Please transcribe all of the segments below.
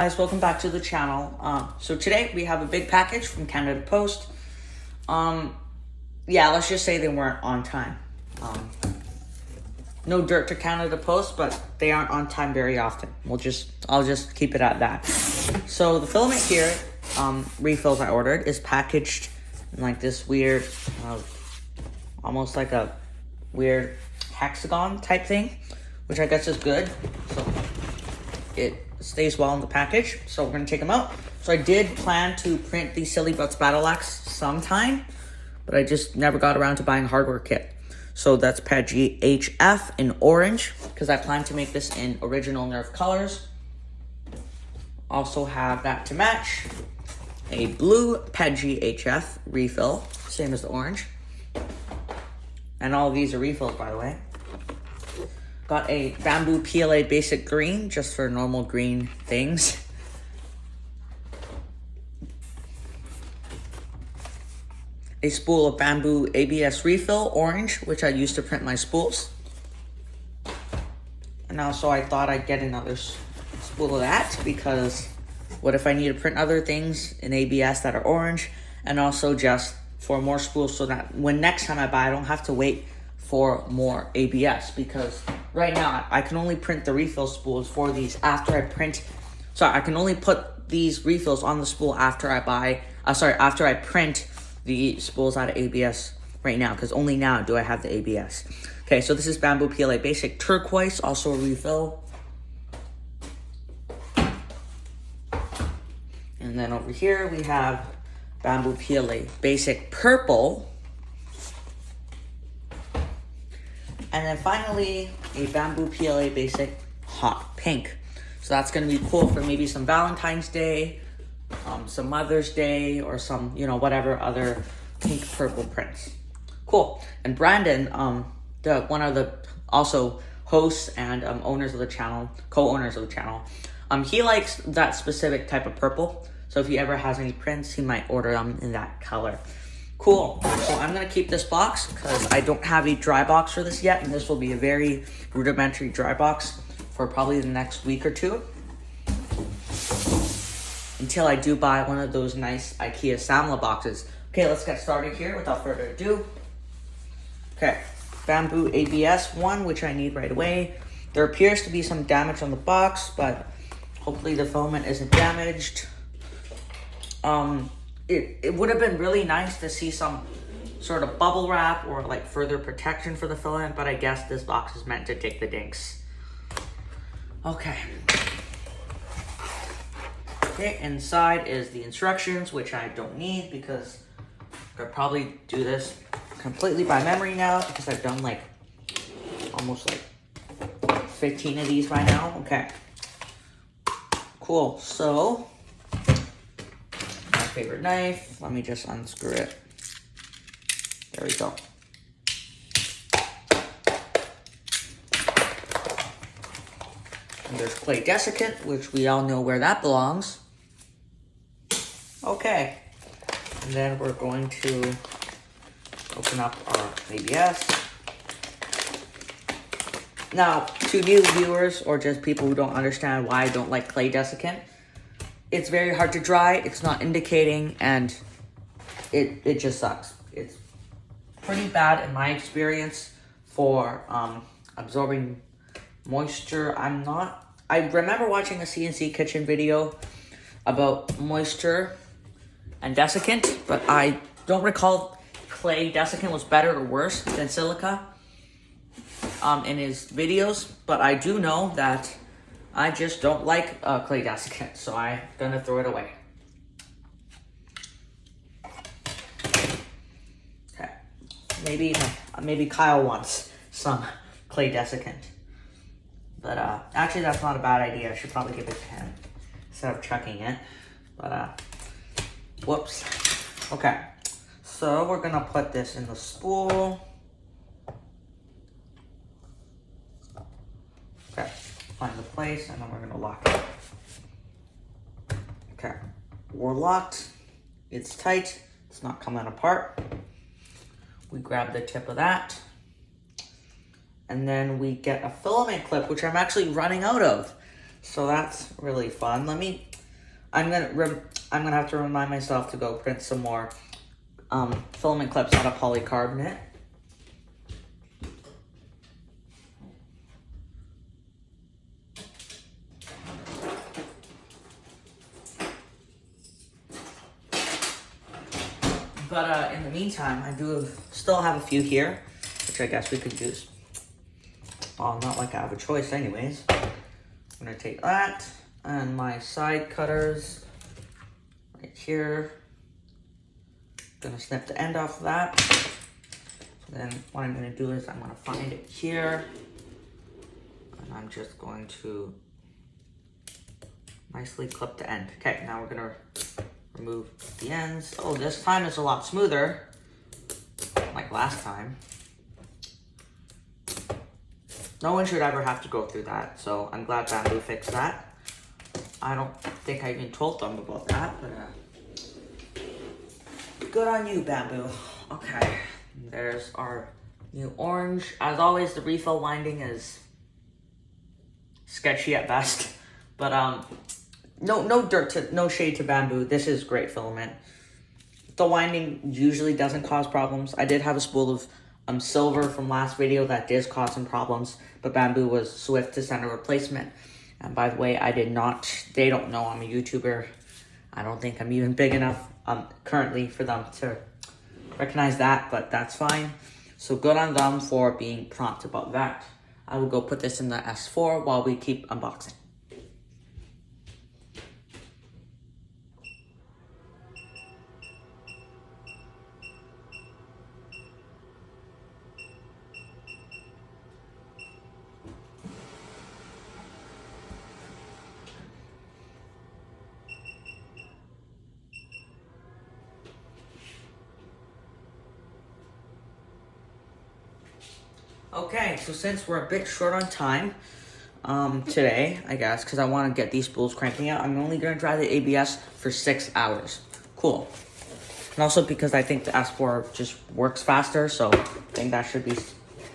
Guys, welcome back to the channel. So today we have a big package from Canada Post. Yeah, let's just say they weren't on time. No dirt to Canada Post, but they aren't on time very often. I'll just keep it at that. So the filament here, refills I ordered, is packaged in like this weird, almost like a weird hexagon type thing, which I guess is good. So it stays well in the package. So we're gonna take them out. So I did plan to print the Silly Butts Battle Axe sometime, but I just never got around to buying a hardware kit. So that's pad GHF in orange, because I plan to make this in original Nerf colors. Also have that to match. A blue pad GHF refill, same as the orange. And all of these are refills, by the way. Got a bamboo PLA basic green, just for normal green things. A spool of bamboo ABS refill, orange, which I used to print my spools. And also I thought I'd get another spool of that, because what if I need to print other things in ABS that are orange, and also just for more spools so that when next time I buy, I don't have to wait for more ABS, because right now I can only print the refill spools for these after I print. Sorry, I can only put these refills on the spool after I buy, after I print the spools out of ABS right now, because only now do I have the ABS. Okay, so this is bamboo PLA basic turquoise, also a refill. And then over here we have bamboo PLA basic purple. And then finally, a bamboo PLA basic hot pink. So that's gonna be cool for maybe some Valentine's Day, some Mother's Day, or some, whatever other pink purple prints. Cool. And Brandon, one of the also hosts and owners of the channel, co-owners of the channel, he likes that specific type of purple. So if he ever has any prints, he might order them in that color. Cool. So I'm going to keep this box because I don't have a dry box for this yet. And this will be a very rudimentary dry box for probably the next week or two, until I do buy one of those nice IKEA Samla boxes. Okay, let's get started here without further ado. Okay, bamboo ABS one, which I need right away. There appears to be some damage on the box, but hopefully the filament isn't damaged. It would have been really nice to see some sort of bubble wrap or like further protection for the filament, but I guess this box is meant to take the dinks. Okay. Okay, inside is the instructions, which I don't need because I could probably do this completely by memory now, because I've done like almost like 15 of these by now. Okay. Cool. So favorite knife. Let me just unscrew it. There we go. And there's clay desiccant, which we all know where that belongs. Okay. And then we're going to open up our ABS. Now, to new viewers or just people who don't understand why I don't like clay desiccant, it's very hard to dry, it's not indicating, and it just sucks. It's pretty bad in my experience for absorbing moisture. I remember watching a CNC Kitchen video about moisture and desiccant, but I don't recall clay desiccant was better or worse than silica in his videos, but I do know that I just don't like clay desiccant, so I'm gonna throw it away. Okay, maybe Kyle wants some clay desiccant, but actually that's not a bad idea. I should probably give it to him instead of chucking it. But whoops. Okay, so we're gonna put this in the spool. Okay. Find the place, and then we're gonna lock it. Okay, we're locked. It's tight. It's not coming apart. We grab the tip of that, and then we get a filament clip, which I'm actually running out of. So that's really fun. Let me I'm gonna have to remind myself to go print some more filament clips out of polycarbonate. But in the meantime, I still have a few here, which I guess we could use. Well, not like I have a choice anyways. I'm gonna take that and my side cutters right here. Gonna snip the end off of that. So then what I'm gonna do is I'm gonna find it here. And I'm just going to nicely clip the end. Okay, now we're gonna remove the ends. Oh, this time it's a lot smoother, like last time. No one should ever have to go through that, so I'm glad Bamboo fixed that. I don't think I even told them about that, but good on you, Bamboo. Okay, there's our new orange. As always, the refill winding is sketchy at best, but no shade to Bamboo. This is great filament. The winding usually doesn't cause problems. I did have a spool of silver from last video that did cause some problems, but Bamboo was swift to send a replacement. And by the way, they don't know I'm a YouTuber. I don't think I'm even big enough currently for them to recognize that, but that's fine. So good on them for being prompt about that. I will go put this in the S4 while we keep unboxing. Okay, so since we're a bit short on time today, I guess, because I want to get these spools cranking out, I'm only going to dry the ABS for 6 hours. Cool. And also because I think the S4 just works faster, so I think that should be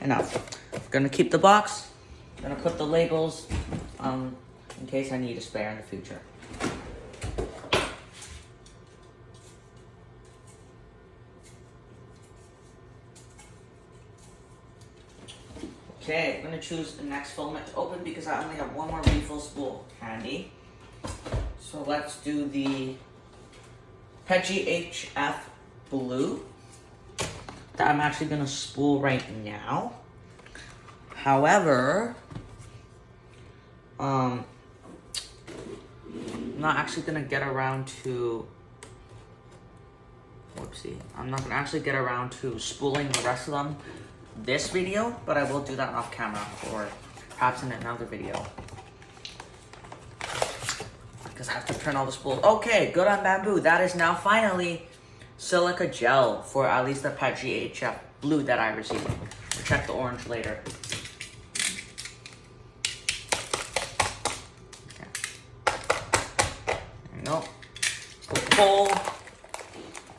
enough. I'm going to keep the box. I'm going to put the labels in case I need a spare in the future. Okay, I'm gonna choose the next filament to open because I only have one more refill spool handy. So let's do the PETG HF blue that I'm actually gonna spool right now. However, I'm not actually gonna get around to, I'm not gonna actually get around to spooling the rest of them this video, but I will do that off camera or perhaps in another video because I have to print all the spools. Okay, good on Bamboo. That is now finally silica gel for at least the PETG HF blue that I received. We'll check the orange later. Okay. There you go. Pull.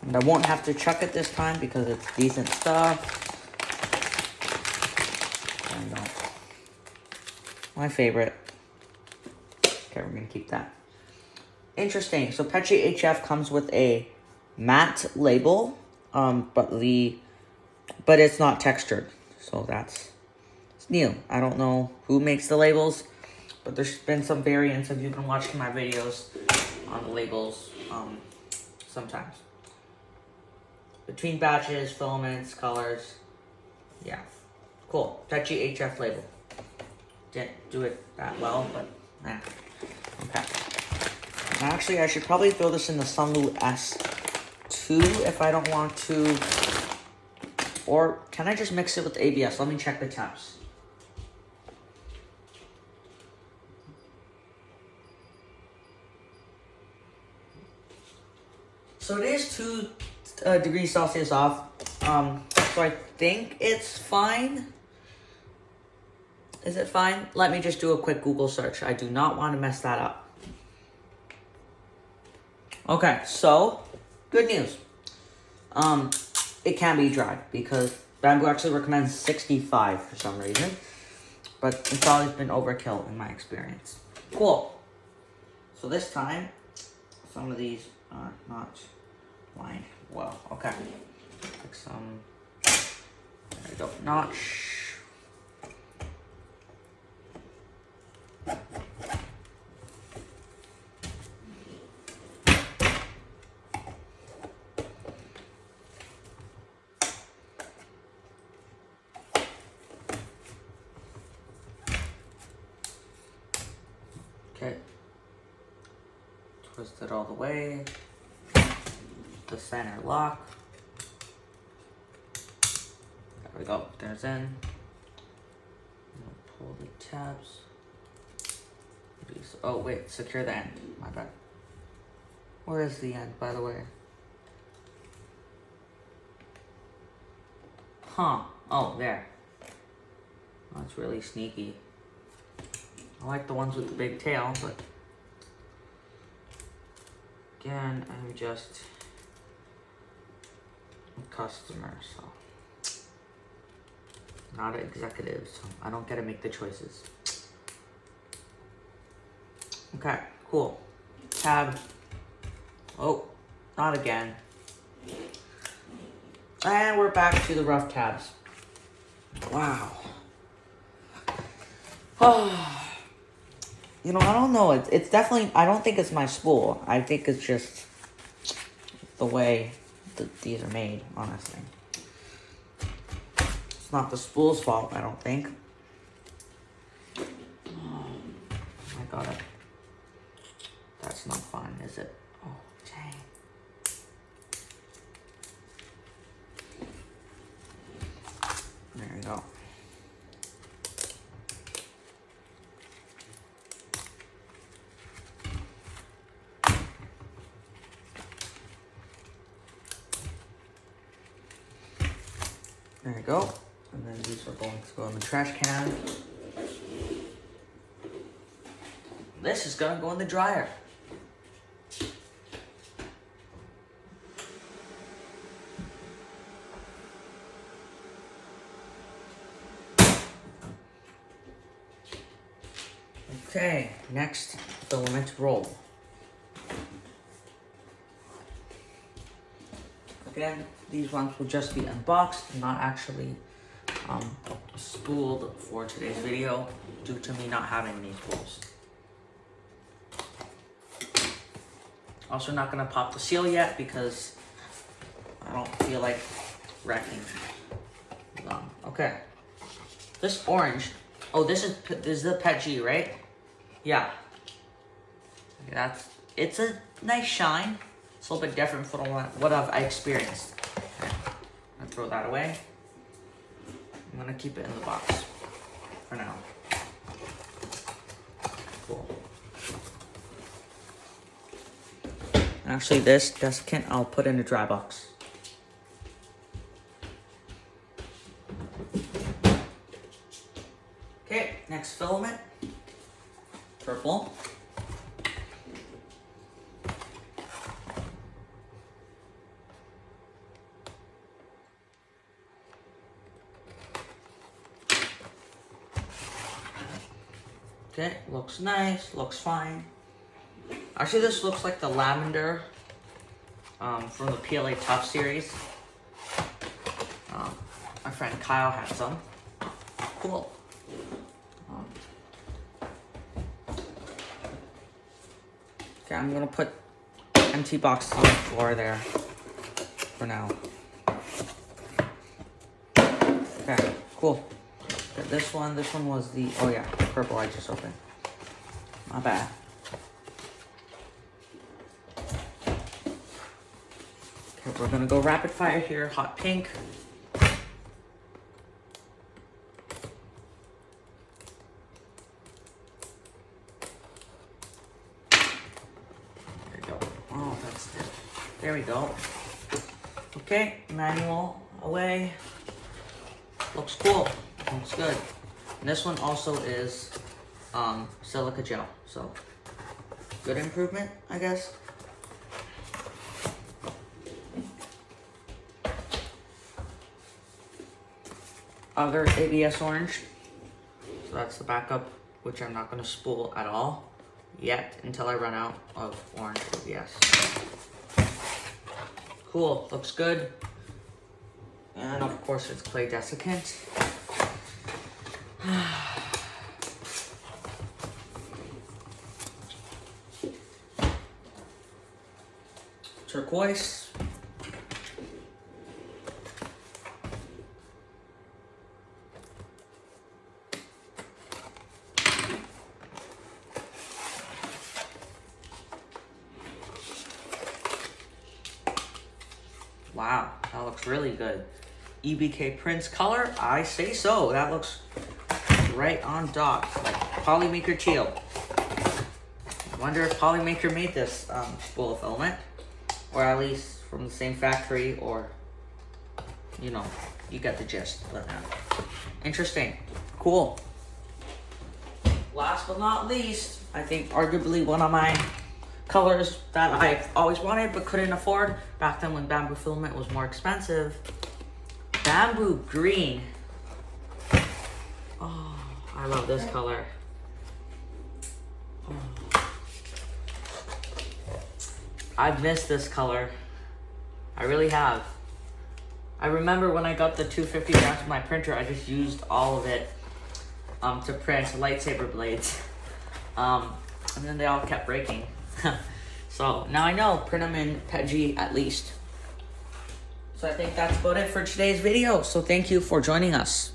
And I won't have to chuck it this time because it's decent stuff. My favorite. Okay, we're gonna keep that. Interesting. So PETG HF comes with a matte label, but it's not textured. So it's new. I don't know who makes the labels, but there's been some variants if you've been watching my videos on the labels sometimes. Between batches, filaments, colors. Yeah. Cool. PETG HF label. Didn't do it that well, but okay. Actually, I should probably throw this in the Sunlu S2 if I don't want to. Or can I just mix it with the ABS? Let me check the temps. So it is 2 degrees Celsius off. So I think it's fine. Is it fine? Let me just do a quick Google search. I do not want to mess that up. Okay, so good news. It can be dried because Bamboo actually recommends 65 for some reason, but it's always been overkill in my experience. Cool. So this time, Some of these are not lined well. Okay. Like some. There we go. Notch. Okay. Twist it all the way. The center lock. There we go. There's in. Pull the tabs. Oh wait, secure the end. My bad. Where is the end, by the way? Huh. Oh, there. That's really sneaky. I like the ones with the big tail, but again, I'm just a customer, so not an executive, so I don't get to make the choices. Okay, cool. Tab. Oh, not again. And we're back to the rough tabs. Wow. Oh. You know, I don't know. It's definitely, I don't think it's my spool. I think it's just the way these are made, honestly. It's not the spool's fault, I don't think. Oh, I got it. That's not fun, is it? Oh, dang. There we go. There you go. And then these are going to go in the trash can. This is gonna go in the dryer. Okay, next filament roll. Again, these ones will just be unboxed, not actually spooled for today's video due to me not having these spools. Also not gonna pop the seal yet because I don't feel like wrecking them. Okay, this orange. Oh, this is the Pet G, right? Yeah. It's a nice shine. It's a little bit different from what I experienced. Okay. I'm gonna throw that away. I'm gonna keep it in the box for now. Cool. Actually, this desiccant I'll put in a dry box. Okay, next filament. Purple. Okay, looks nice, looks fine. Actually, this looks like the lavender from the PLA Tough series. My friend Kyle had some. Cool. Okay, I'm gonna put empty boxes on the floor there for now. Okay, cool. Okay, this one was the, oh yeah, the purple I just opened. My bad. Okay, we're gonna go rapid fire here, hot pink. There we go. Okay, manual away. Looks cool. Looks good. And this one also is silica gel. So good improvement, I guess. Other ABS orange. So that's the backup, which I'm not going to spool at all. yet until I run out of orange ABS. Cool, looks good. And of course it's clay desiccant. Turquoise. Wow, that looks really good. EBK Prince color, I say so. That looks right on dot, like Polymaker Teal. I wonder if Polymaker made this spool of filament, or at least from the same factory, or, you know, you get the gist. But interesting, cool. Last but not least, I think arguably one of my colors that I've always wanted but couldn't afford back then when bamboo filament was more expensive. Bamboo green. Oh, I love this color. Oh. I've missed this color. I really have. I remember when I got the 250 grams of my printer, I just used all of it to print lightsaber blades. And then they all kept breaking. So now I know, print them in PETG at least. So I think that's about it for today's video. So thank you for joining us.